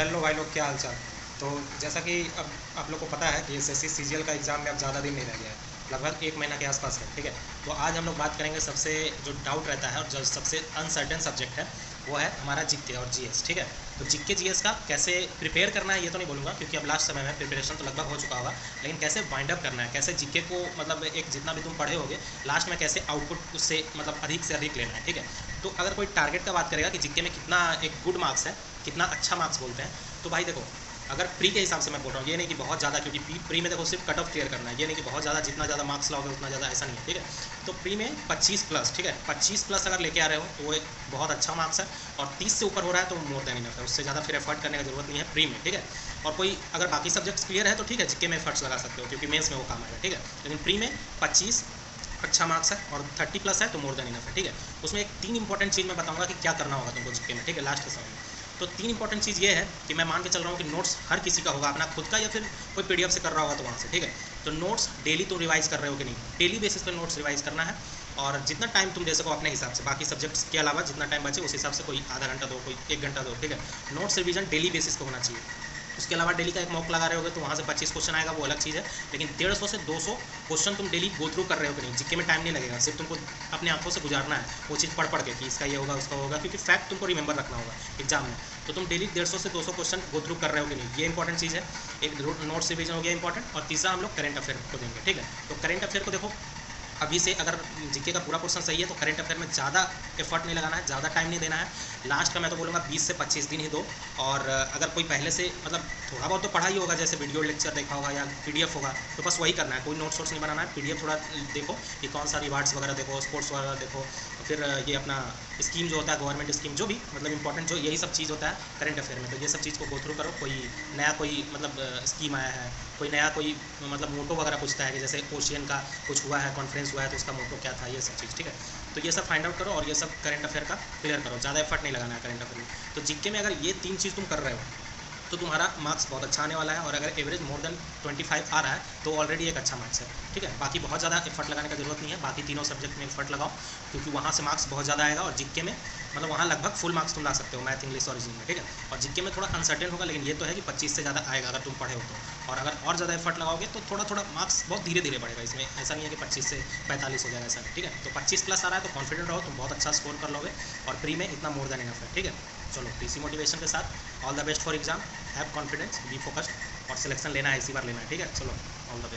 Hello भाई लोग, क्या हाल चाल। तो जैसा कि अब आप लोग को पता है कि एसएससी सीजीएल का एग्ज़ाम में अब ज़्यादा दिन नहीं रह गया है, लगभग एक महीना के आसपास है। ठीक है, तो आज हम लोग बात करेंगे सबसे जो डाउट रहता है और जो सबसे अनसर्टेन सब्जेक्ट है वो है हमारा जीके और जीएस। ठीक है, तो जीके जीएस का कैसे प्रिपेयर करना है ये तो नहीं बोलूँगा, क्योंकि अब लास्ट समय में प्रिपरेशन तो लगभग हो चुका होगा, लेकिन कैसे वाइंड अप करना है, कैसे जीके को मतलब एक जितना भी तुम पढ़े होगे लास्ट में कैसे आउटपुट उससे मतलब अधिक से अधिक लेना है। ठीक है, तो अगर कोई टारगेट का बात करेगा कि जीके में कितना एक गुड मार्क्स है, कितना अच्छा मार्क्स बोलते हैं, तो भाई देखो, अगर प्री के हिसाब से मैं बोल रहा हूँ, ये नहीं कि बहुत ज़्यादा, क्योंकि प्री में देखो सिर्फ कट ऑफ क्लियर करना है, ये नहीं कि बहुत ज़्यादा जितना ज़्यादा मार्क्स लाओगे उतना ज़्यादा, ऐसा नहीं है। ठीक है, तो प्री में 25+, ठीक है, 25+ अगर लेके आ रहे हो तो वो एक बहुत अच्छा मार्क्स है, और 30 से ऊपर हो रहा है तो मोर देन इनफ है, उससे ज़्यादा फिर एफर्ट करने की जरूरत नहीं है प्री में। ठीक है, और कोई अगर बाकी सब्जेक्ट्स क्लियर है तो ठीक है, जीके में एफर्ट्स लगा सकते हो क्योंकि मेंस में वो काम आएगा। ठीक है, लेकिन प्री में 25 अच्छा मार्क्स है और 30+ है तो मोर देन इनफ है। ठीक है, उसमें एक 3 इंपॉर्टेंट चीज़ मैं बताऊंगा कि क्या करना होगा तुमको जीके में। ठीक है, लास्ट के समय में तो 3 इंपॉर्टेंट चीज़ ये है कि मैं मान के चल रहा हूँ कि नोट्स हर किसी का होगा, अपना खुद का या फिर कोई पीडीएफ से कर रहा होगा तो वहाँ से। ठीक है, तो नोट्स डेली तुम रिवाइज कर रहे हो कि नहीं, डेली बेसिस पे नोट्स रिवाइज करना है, और जितना टाइम तुम दे सको अपने हिसाब से, बाकी सब्जेक्ट्स के अलावा जितना टाइम बचे उस हिसाब से, कोई आधा घंटा दो, कोई 1 घंटा दो। ठीक है, नोट्स रिवीजन डेली बेसिस पे होना चाहिए। उसके अलावा डेली का एक मॉक लगा रहे होगे तो वहाँ से 25 क्वेश्चन आएगा, वो अलग चीज़ है, लेकिन 150 से 200 क्वेश्चन तुम डेली गो थ्रू कर रहे हो कि नहीं। जीके में टाइम नहीं लगेगा, सिर्फ तुमको अपने आंखों से गुजारना है वो चीज़ पढ़ के कि इसका ये होगा उसका होगा, क्योंकि फैक्ट तुमको रिमेंबर रखना होगा एग्जाम में। तो तुम डेली 150 से 200 क्वेश्चन गो थ्रू कर रहे हो कि नहीं, ये इंपॉर्टेंट चीज़ है। एक नोट्स रिवीजन हो गया इंपॉर्टेंट, और तीसरा हम लोग करेंट अफेयर को देंगे। ठीक है, तो करेंट अफेयर को देखो, अभी से अगर जीके का पूरा क्वेश्चन सही है तो करेंट अफेयर में ज़्यादा एफर्ट नहीं लगाना है, ज़्यादा टाइम नहीं देना है। लास्ट का मैं तो बोलूँगा 20 से 25 दिन ही दो, और अगर कोई पहले से मतलब थोड़ा बहुत तो पढ़ा ही होगा, जैसे वीडियो लेक्चर देखा होगा या पीडीएफ होगा, तो बस वही करना है, कोई नोट्स वोट्स नहीं बनाना है। पीडीएफ थोड़ा देखो कि कौन सा रिवार्ड्स वगैरह देखो, स्पोर्ट्स वगैरह देखो, फिर ये अपना स्कीम जो होता है गवर्नमेंट स्कीम, जो भी मतलब इंपॉर्टेंट जो यही सब चीज़ होता है करेंट अफेयर में, तो ये सब चीज़ को गो थ्रू करो। कोई नया कोई मतलब स्कीम आया है, कोई नया कोई मतलब मोटो वगैरह पूछता है कि जैसे ओशियन का कुछ हुआ है, कॉन्फ्रेंस हुआ है तो उसका मोटो क्या था, ये सब चीज़। ठीक है, तो ये सब फाइंड आउट करो और ये सब करेंट अफेयर का क्लियर करो, ज़्यादा एफर्ट नहीं लगाना है करेंट अफेयर में। तो जीके में अगर ये 3 चीज़ तुम कर रहे हो तो तुम्हारा मार्क्स बहुत अच्छा आने वाला है, और अगर एवरेज मोर देन 25 आ रहा है तो ऑलरेडी एक अच्छा मार्क्स है। ठीक है, बाकी बहुत ज़्यादा एफर्ट लगाने की जरूरत नहीं है, बाकी तीनों सब्जेक्ट में एफर्ट लगाओ, क्योंकि वहाँ से मार्क्स बहुत ज़्यादा आएगा, और जीके में मतलब वहाँ लगभग फुल मार्क्स तुम ला सकते हो, मैथ इंग्लिश और रीजनिंग में। ठीक है, और जीके में थोड़ा अनसर्टेन होगा, लेकिन ये तो है कि 25 से ज़्यादा आएगा अगर तुम पढ़े हो तो, और अगर और ज़्यादा एफर्ट लगाओगे तो थोड़ा थोड़ा मार्क्स बहुत धीरे धीरे बढ़ेगा इसमें, ऐसा नहीं है कि 25 से 45 हो जाएगा, ऐसा नहीं। ठीक है, तो 25+ आ रहा है तो कॉन्फिडेंट रहो, तुम बहुत अच्छा स्कोर कर लोगे, और प्री में इतना मोर देन इनफ है। ठीक है, चलो इसी मोटिवेशन के साथ all the best for exam, have confidence, be focused, और सिलेक्शन लेना है इसी बार लेना है। ठीक है, चलो ऑल द बेस्ट।